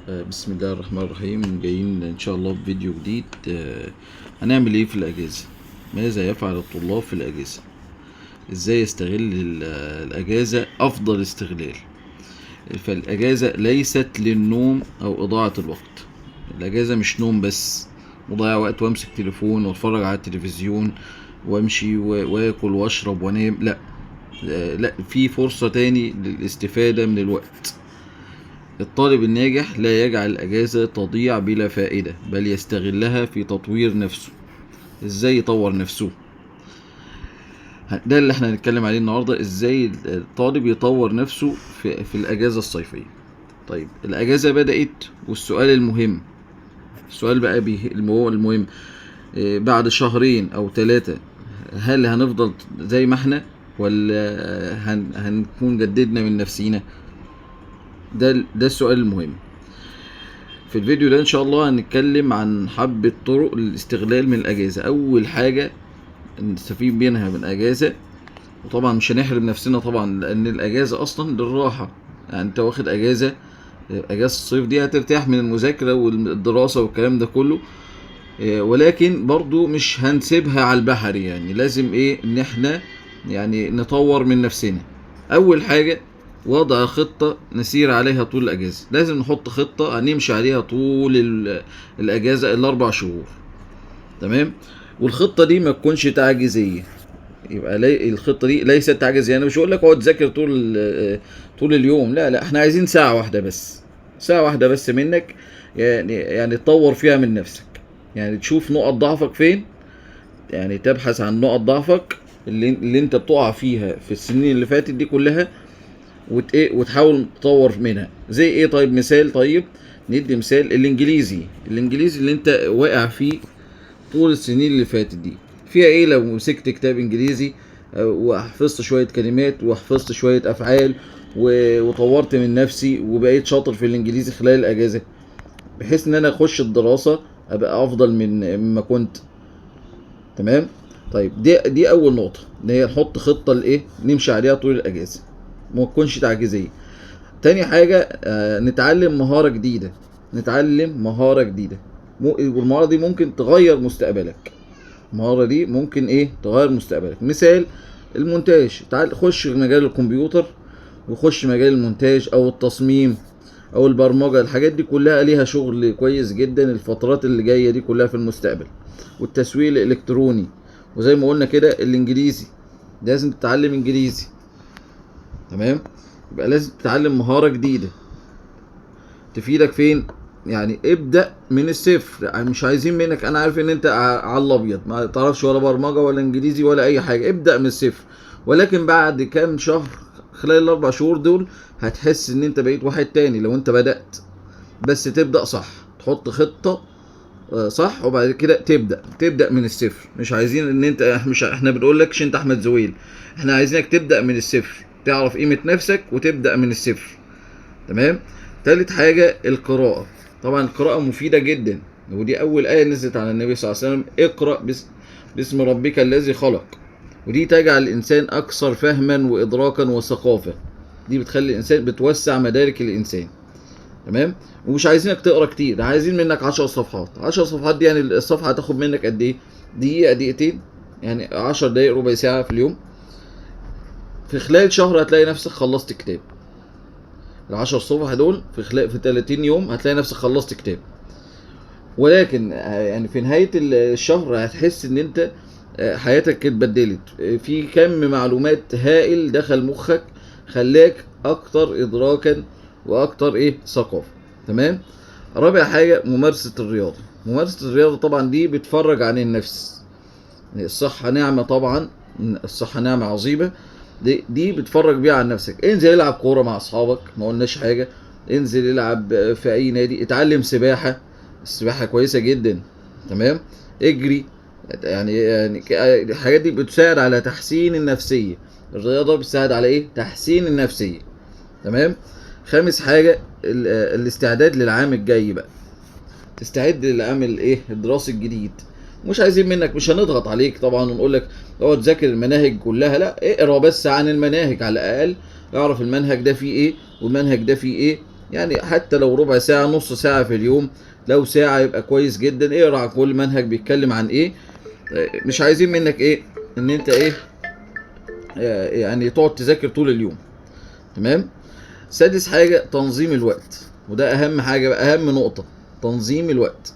بسم الله الرحمن الرحيم. جايين ان شاء الله بفيديو جديد. هنعمل ايه في الاجازة؟ ماذا يفعل الطلاب في الاجازة؟ ازاي يستغل الاجازة افضل استغلال؟ فالاجازة ليست للنوم او اضاعة الوقت. الاجازة مش نوم بس، مضيع وقت وامسك تليفون واتفرج على التلفزيون وامشي واكل واشرب وانام. لا، لا، في فرصة تاني للاستفادة من الوقت. الطالب الناجح لا يجعل الأجازة تضيع بلا فائدة، بل يستغلها في تطوير نفسه. ازاي يطور نفسه؟ ده اللي احنا هنتكلم عليه النهاردة. ازاي الطالب يطور نفسه في الأجازة الصيفية. طيب، الأجازة بدأت، والسؤال المهم، السؤال بقى المهم، بعد شهرين أو 3 هل هنفضل زي ما احنا، ولا هنكون جددنا من نفسينا؟ ده السؤال المهم. في الفيديو ده ان شاء الله هنتكلم عن حبة طرق للاستغلال من الاجازة. اول حاجة نستفيد منها من الاجازة، وطبعا مش هنحرم نفسنا طبعا، لان الاجازة اصلا للراحة. يعني انت واخد اجازة الصيف دي هترتاح من المذاكرة والدراسة والكلام ده كله. ولكن برضو مش هنسيبها على البحر، يعني لازم ايه ان احنا يعني نطور من نفسنا. اول حاجة وضع خطة نسير عليها طول الأجازة. لازم نحط خطة هنمشي عليها طول الأجازة ال4 شهور. تمام. والخطة دي ما تكونش تعجيزية. يبقى الخطة دي ليست تعجيزية. أنا مش هقول لك اقعد تذاكر طول اليوم. لا، لا، احنا عايزين ساعة واحدة بس. ساعة واحدة بس منك، يعني تطور فيها من نفسك. يعني تشوف نقط ضعفك فين، يعني تبحث عن نقط ضعفك اللي انت بتقع فيها في السنين اللي فاتت دي كلها، وتحاول تطور منها. زي ايه؟ طيب مثال. طيب ندي مثال الانجليزي اللي انت واقع فيه طول السنين اللي فاتت دي. فيها ايه لو مسكت كتاب انجليزي وحفظت شوية كلمات وحفظت شوية افعال وطورت من نفسي وبقيت شاطر في الانجليزي خلال الاجازة، بحيث ان انا اخش الدراسة ابقى افضل مما كنت. تمام. طيب دي اول نقطة، ان هي نحط خطة لايه نمشي عليها طول الاجازة، ما تكونش تعجيزية. تاني حاجة نتعلم مهارة جديدة. والمهارة دي ممكن تغير مستقبلك. المهارة دي ممكن ايه تغير مستقبلك. مثال المونتاج. تعال خش في مجال الكمبيوتر، وخش مجال المونتاج او التصميم او البرمجة. الحاجات دي كلها ليها شغل كويس جدا الفترات اللي جاية دي كلها في المستقبل. والتسويق الالكتروني. وزي ما قلنا كده الانجليزي، لازم تتعلم انجليزي. تمام. يبقى لازم تتعلم مهارة جديدة تفيدك فين. يعني ابدأ من الصفر. يعني مش عايزين منك، انا عارف ان انت على الابيض ما تعرفش ولا برمجة ولا انجليزي ولا اي حاجة. ابدأ من الصفر، ولكن بعد كام شهر خلال ال4 شهور دول هتحس ان انت بقيت واحد تاني لو انت بدأت. بس تبدأ صح، تحط خطة صح، وبعد كده تبدأ من الصفر. مش عايزين ان انت مش احنا بنقول لكش انت احمد زويل، احنا عايزينك تبدأ من الصفر، تعرف قيمة نفسك وتبدأ من الصفر. تمام. تالت حاجة القراءة. طبعا القراءة مفيدة جدا، ودي أول آية نزلت على النبي صلى الله عليه وسلم: اقرأ باسم ربك الذي خلق. ودي تجعل الإنسان أكثر فهما وإدراكا وثقافة. دي بتخلي الإنسان، بتوسع مدارك الإنسان. تمام. ومش عايزينك تقرا كتير، عايزين منك 10 صفحات. 10 صفحات دي يعني الصفحة هتاخد منك قد إيه؟ دقيقة، دقيقتين، يعني 10 دقايق، ربع ساعة في اليوم. في خلال شهر هتلاقي نفسك خلصت كتاب. ال10 صفحة دول في 30 يوم هتلاقي نفسك خلصت كتاب. ولكن يعني في نهاية الشهر هتحس ان انت حياتك اتبدلت. في كم معلومات هائل دخل مخك، خلاك اكتر ادراكا واكتر ثقافة. تمام. رابع حاجة ممارسة الرياضة. ممارسة الرياضة طبعا دي بتفرج عن النفس. الصحة نعمة طبعا، الصحة نعمة عظيمة. دي بتفرج بيها عن نفسك. انزل العب كورة مع اصحابك، ما قلناش حاجة. انزل العب في اي نادي، اتعلم سباحة. السباحة كويسة جدا. تمام. اجري. يعني الحاجات دي بتساعد على تحسين النفسية. الرياضة بتساعد على تحسين النفسية. تمام. خامس حاجة الاستعداد للعام الجاي بقى. تستعد للعام الدراسي الجديد. مش عايزين منك، مش هنضغط عليك طبعا ونقول لك اقعد ذاكر المناهج كلها. لا، اقرا بس عن المناهج على الاقل. اعرف المنهج ده فيه ايه والمنهج ده فيه ايه، يعني حتى لو ربع ساعة، نص ساعة في اليوم، لو ساعة يبقى كويس جدا. اقرا كل منهج بيتكلم عن ايه. مش عايزين منك ايه ان انت ايه يعني تقعد تذاكر طول اليوم. تمام. سادس حاجة تنظيم الوقت، وده اهم حاجة بقى، اهم نقطة، تنظيم الوقت.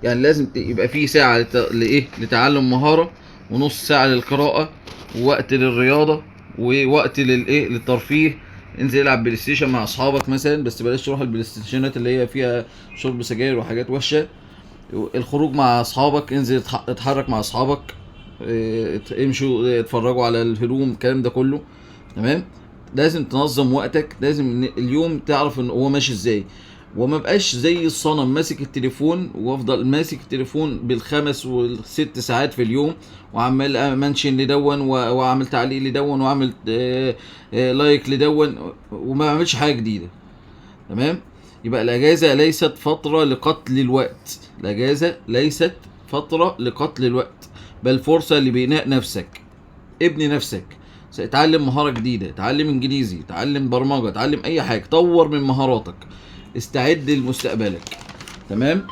يعني لازم يبقى فيه ساعة لإيه؟ لتعلم مهارة، ونص ساعة للقراءة، ووقت للرياضة، ووقت للإيه؟ للترفيه. انزل العب بلاي ستيشن مع اصحابك مثلا، بس بلاش تروح البلاي ستيشنات اللي هي فيها شرب سجاير وحاجات وحشة. الخروج مع اصحابك، انزل اتحرك مع اصحابك، امشوا اتفرجوا على الهدوم، الكلام ده كله. تمام. لازم تنظم وقتك، لازم اليوم تعرف ان هو ماشي ازاي، وما بقاش زي الصنم ماسك التليفون، وافضل ماسك التليفون بالخمس والست ساعات في اليوم، وعمال منشن لدون واعمل تعليق لدون واعمل لايك لدون، وما اعملش حاجه جديده. تمام. يبقى الاجازه ليست فتره لقتل الوقت، الاجازه ليست فتره لقتل الوقت، بل فرصه لبناء نفسك. ابني نفسك، اتعلم مهاره جديده، اتعلم انجليزي، اتعلم برمجه، اتعلم اي حاجه، طور من مهاراتك، استعد لمستقبلك. تمام.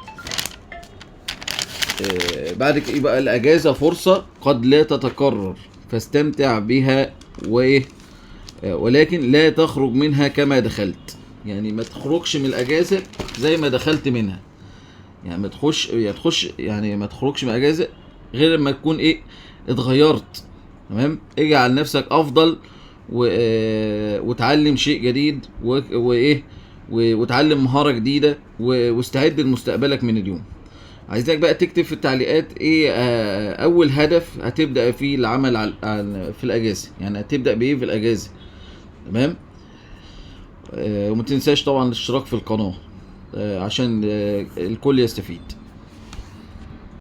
بعد كده يبقى الاجازه فرصه قد لا تتكرر، فاستمتع بها وايه، ولكن لا تخرج منها كما دخلت. يعني ما تخرجش من الاجازه زي ما دخلت منها. يعني ما تخرجش من الاجازه غير لما تكون ايه، اتغيرت. تمام. اجعل نفسك افضل، وتعلم شيء جديد، وايه، وتعلم مهاره جديده، واستعد لمستقبلك من اليوم. عايزك بقى تكتب في التعليقات ايه اول هدف هتبدا فيه العمل في الاجازه، يعني هتبدا بايه في الاجازه. تمام. وما تنساش طبعا الاشتراك في القناه عشان الكل يستفيد.